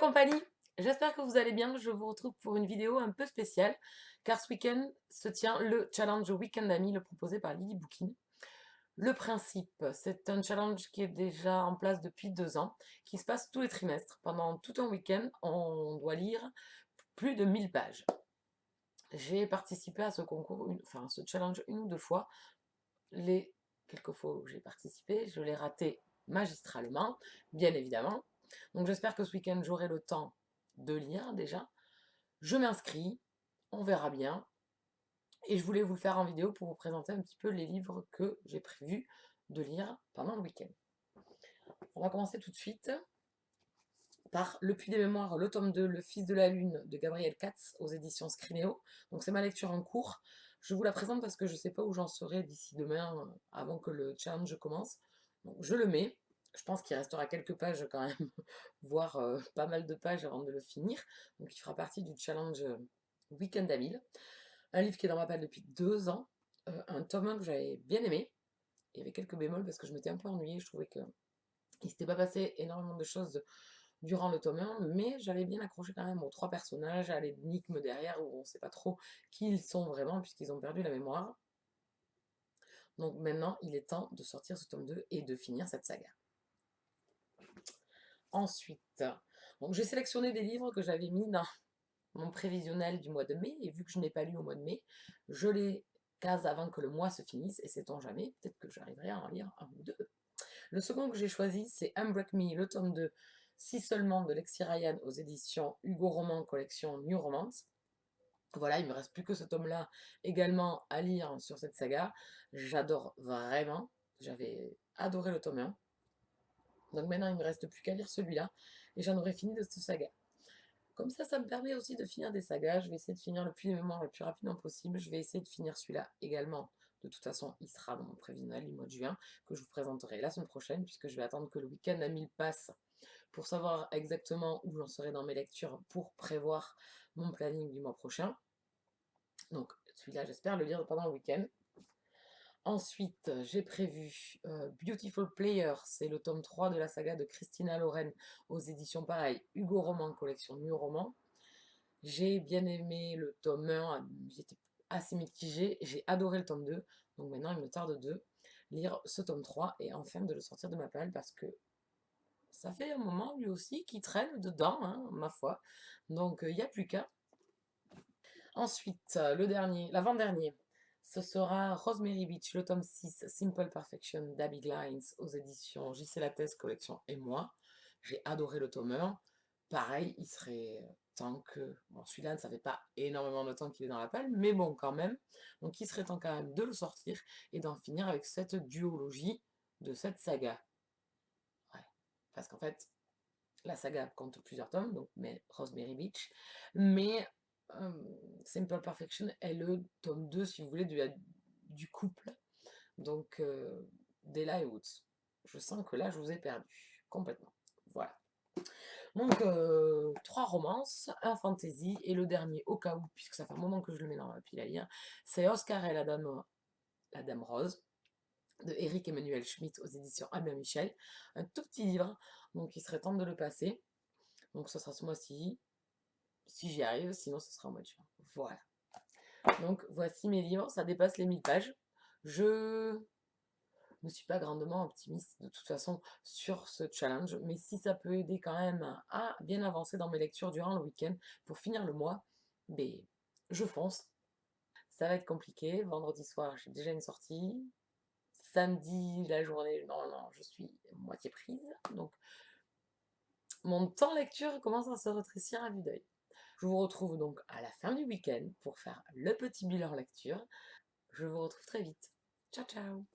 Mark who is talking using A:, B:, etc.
A: compagnie, j'espère que vous allez bien. Je vous retrouve pour une vidéo un peu spéciale, car ce week-end se tient le challenge Week-end Ami, le proposé par Lily Bookin. Le principe, c'est un challenge qui est déjà en place depuis 2 ans, qui se passe tous les trimestres. Pendant tout un week-end, on doit lire plus de 1000 pages. J'ai participé à ce concours, enfin à ce challenge une ou deux fois. Les quelques fois où j'ai participé, je l'ai raté magistralement, bien évidemment. Donc j'espère que ce week-end, j'aurai le temps de lire déjà. Je m'inscris, on verra bien. Et je voulais vous le faire en vidéo pour vous présenter un petit peu les livres que j'ai prévu de lire pendant le week-end. On va commencer tout de suite par Le Puits des Mémoires, le tome 2, Le Fils de la Lune de Gabriel Katz aux éditions Scrinéo. Donc c'est ma lecture en cours. Je vous la présente parce que je ne sais pas où j'en serai d'ici demain, avant que le challenge commence. Donc je le mets. Je pense qu'il restera quelques pages quand même, voire pas mal de pages avant de le finir. Donc il fera partie du challenge Week-end à 1000. Un livre qui est dans ma palle depuis 2 ans. Un tome 1 que j'avais bien aimé. Il y avait quelques bémols parce que je m'étais un peu ennuyée. Je trouvais qu'il ne s'était pas passé énormément de choses durant le tome 1, mais j'avais bien accroché quand même aux 3 personnages, à l'énigme derrière où on ne sait pas trop qui ils sont vraiment puisqu'ils ont perdu la mémoire. Donc maintenant, il est temps de sortir ce tome 2 et de finir cette saga. Ensuite, donc j'ai sélectionné des livres que j'avais mis dans mon prévisionnel du mois de mai, et vu que je n'ai pas lu au mois de mai, je les case avant que le mois se finisse, et sait-on jamais, peut-être que j'arriverai à en lire un ou deux. Le second que j'ai choisi, c'est Unbreak Me, le tome 2, Si seulement de Lexi Ryan aux éditions Hugo Roman, collection New Romance. Voilà, il me reste plus que ce tome-là également à lire sur cette saga. J'adore vraiment, j'avais adoré le tome 1. Donc maintenant, il ne me reste plus qu'à lire celui-là, et j'en aurai fini de cette saga. Comme ça me permet aussi de finir des sagas. Je vais essayer de finir le Puits des Mémoires le plus rapidement possible. Je vais essayer de finir celui-là également. De toute façon, il sera dans mon prévisionnel du mois de juin, que je vous présenterai la semaine prochaine, puisque je vais attendre que le week-end à 1000 passe pour savoir exactement où j'en serai dans mes lectures, pour prévoir mon planning du mois prochain. Donc celui-là, j'espère le lire pendant le week-end. Ensuite, j'ai prévu Beautiful Player, c'est le tome 3 de la saga de Christina Loren aux éditions pareil, Hugo Roman, collection New Roman. J'ai bien aimé le tome 1, j'étais assez mitigée, j'ai adoré le tome 2, donc maintenant il me tarde de lire ce tome 3 et enfin de le sortir de ma palle parce que ça fait un moment lui aussi qu'il traîne dedans, hein, ma foi, donc il n'y a plus qu'à. Ensuite, le dernier, l'avant-dernier, ce sera Rosemary Beach, le tome 6, Simple Perfection d'Abby Glines aux éditions JC Lattès, collection et moi. J'ai adoré le tome 1. Pareil, il serait temps que... Bon, celui-là, ça fait pas énormément de temps qu'il est dans la palle, mais bon, quand même. Donc, il serait temps quand même de le sortir et d'en finir avec cette duologie de cette saga. Ouais. Parce qu'en fait, la saga compte plusieurs tomes, donc mais Rosemary Beach, mais Simple Perfection est le tome 2, si vous voulez, du couple, donc d'Ella et Woods. Je sens que là, je vous ai perdu, complètement. Voilà. Donc, 3 romances, un fantasy, et le dernier, au cas où, puisque ça fait un moment que je le mets dans ma pile à lire, c'est Oscar et la Dame Rose, de Eric Emmanuel Schmitt aux éditions Albin Michel. Un tout petit livre, donc il serait temps de le passer. Donc ce sera ce mois-ci, si j'y arrive, sinon ce sera au mois de juin. Voilà. Donc voici mes livres, ça dépasse les 1000 pages. Je ne suis pas grandement optimiste de toute façon sur ce challenge, mais si ça peut aider quand même à bien avancer dans mes lectures durant le week-end pour finir le mois, ben, je fonce. Ça va être compliqué, vendredi soir j'ai déjà une sortie, samedi la journée, non, je suis moitié prise, donc mon temps lecture commence à se rétrécir à vue d'œil. Je vous retrouve donc à la fin du week-end pour faire le petit bilan lecture. Je vous retrouve très vite. Ciao ciao!